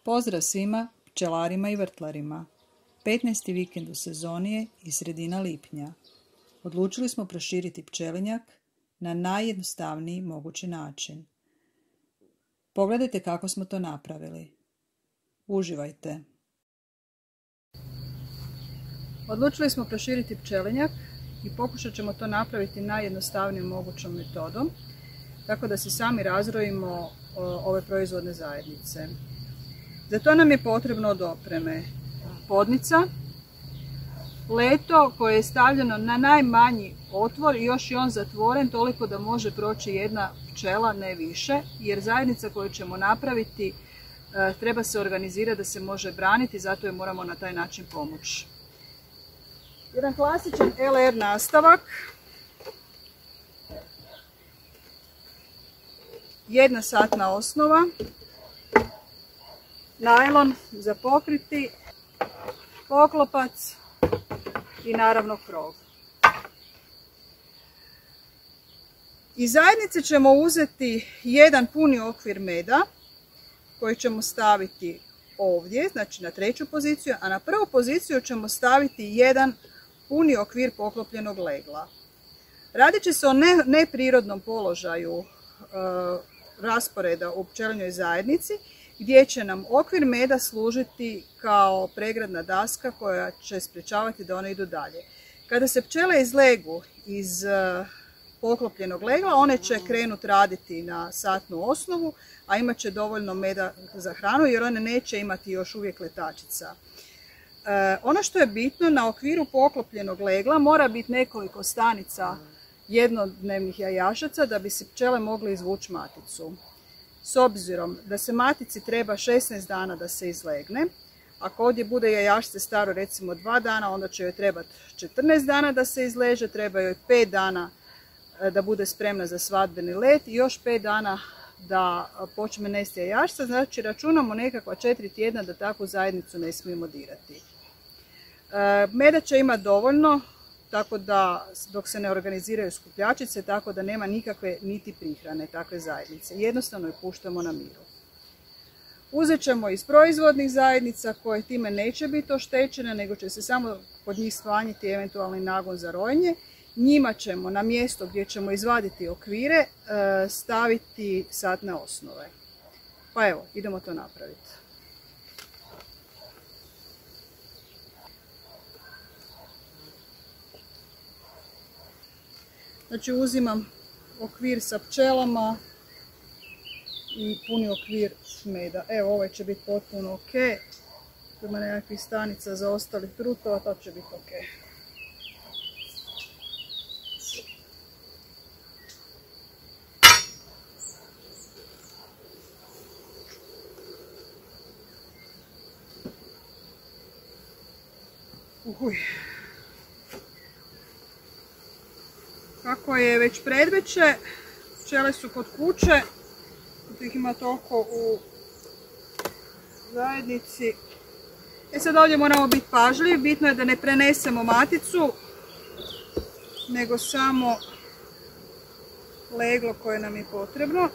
Pozdrav svima pčelarima i vrtlarima. 15. vikend u sezoni je i sredina lipnja. Odlučili smo proširiti pčelinjak na najjednostavniji mogući način. Pogledajte kako smo to napravili. Uživajte. Odlučili smo proširiti pčelinjak i pokušat ćemo to napraviti najjednostavnijom mogućom metodom, tako da se sami razrojimo ove proizvodne zajednice. Za to nam je potrebno od opreme podnica, leto koje je stavljeno na najmanji otvor i još je on zatvoren toliko da može proći jedna pčela, ne više, jer zajednica koju ćemo napraviti treba se organizirati da se može braniti, zato je moramo na taj način pomoći. Jedan klasičan LR nastavak, jedna satna osnova, najlon za pokriti, poklopac i naravno krov. Iz zajednice ćemo uzeti jedan puni okvir meda koji ćemo staviti ovdje, znači na treću poziciju, a na prvu poziciju ćemo staviti jedan puni okvir poklopljenog legla. Radit će se o neprirodnom položaju rasporeda u pčelinjoj zajednici, gdje će nam okvir meda služiti kao pregradna daska koja će sprječavati da one idu dalje. Kada se pčele izlegu iz poklopljenog legla, one će krenuti raditi na satnu osnovu, a imat će dovoljno meda za hranu jer one neće imati još uvijek letačica. Ono što je bitno, na okviru poklopljenog legla mora biti nekoliko stanica jednodnevnih jajašaca da bi se pčele mogle izvući maticu. S obzirom da se matici treba 16 dana da se izlegne, ako ovdje bude jajašce staro recimo 2 dana, onda će joj trebati 14 dana da se izleže, treba joj 5 dana da bude spremna za svadbeni let i još 5 dana da počne nesti jajašca, znači računamo nekakva 4 tjedna da takvu zajednicu ne smijemo dirati. Meda će imati dovoljno, tako da dok se ne organiziraju skupljačice, tako da nema nikakve niti prihrane takve zajednice. Jednostavno je puštamo na miru. Uzet ćemo iz proizvodnih zajednica koje time neće biti oštećene, nego će se samo pod njih smanjiti eventualni nagon za rojenje. Njima ćemo na mjesto gdje ćemo izvaditi okvire staviti satne osnove. Pa evo, idemo to napraviti. Znači uzimam okvir sa pčelama i puni okvir meda. Evo, ovaj će biti potpuno ok. Ima nekakvih stanica za ostalih trutova, to će biti ok. Kako je već predveče, pčele su kod kuće, ih ima toliko u zajednici. Sad ovdje moramo biti pažljivi, bitno je da ne prenesemo maticu, nego samo leglo koje nam je potrebno.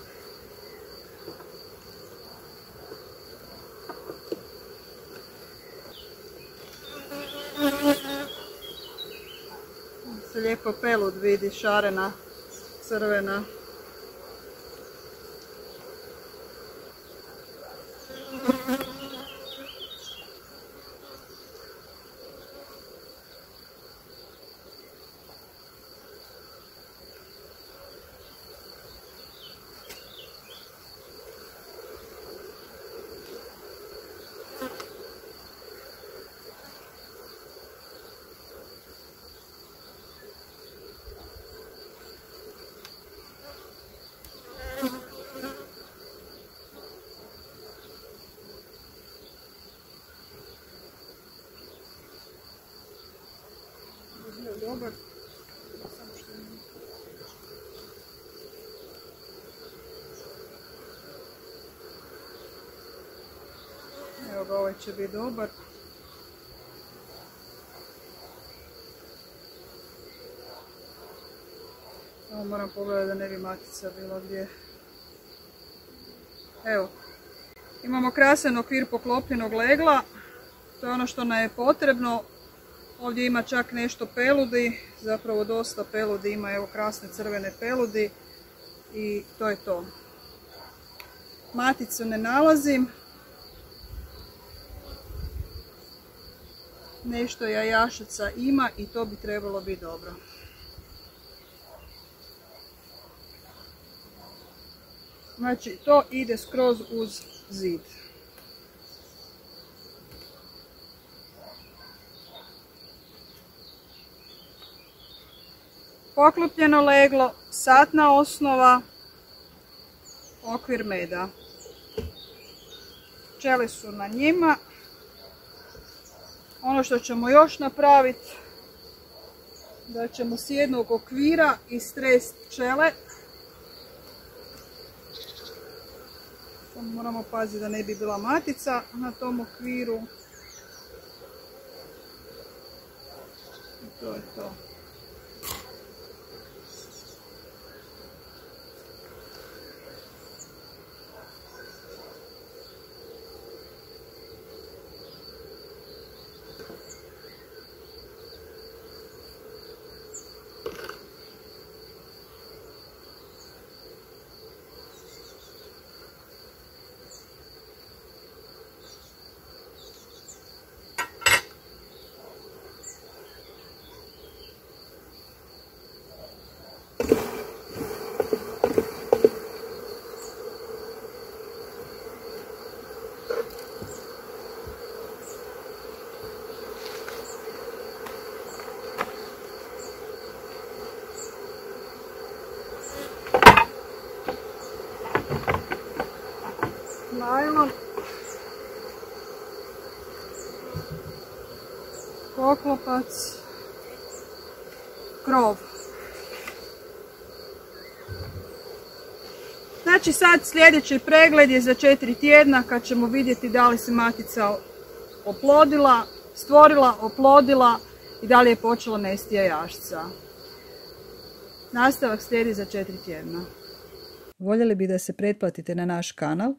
Se lijepo pelud vidi, šarena, crvena. Dobar. Evo ga, ovaj će biti dobar. Samo moram pogledati da ne bi matica bila gdje. Evo, Imamo krasan okvir poklopljenog legla, to je ono što nam je potrebno. Ovdje ima čak nešto peludi, zapravo dosta peludi ima, evo krasne crvene peludi i to je to. Maticu ne nalazim. Nešto jajašaca ima i to bi trebalo biti dobro. Znači to ide skroz uz zid. Poklopljeno leglo, satna osnova, okvir meda. Pčele su na njima. Ono što ćemo još napraviti, da ćemo s jednog okvira istresti pčele. Samo moramo paziti da ne bi bila matica na tom okviru. I to je to. Najlon, poklopac, krov. Znači sad sljedeći pregled je za 4 tjedna kad ćemo vidjeti da li se matica oplodila, stvorila, oplodila i da li je počela nesti jajašca. Nastavak slijedi za 4 tjedna. Voljeli bi da se pretplatite na naš kanal.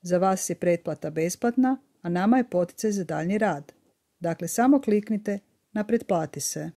Za vas je pretplata besplatna, a nama je poticaj za daljnji rad. Dakle, samo kliknite na pretplati se.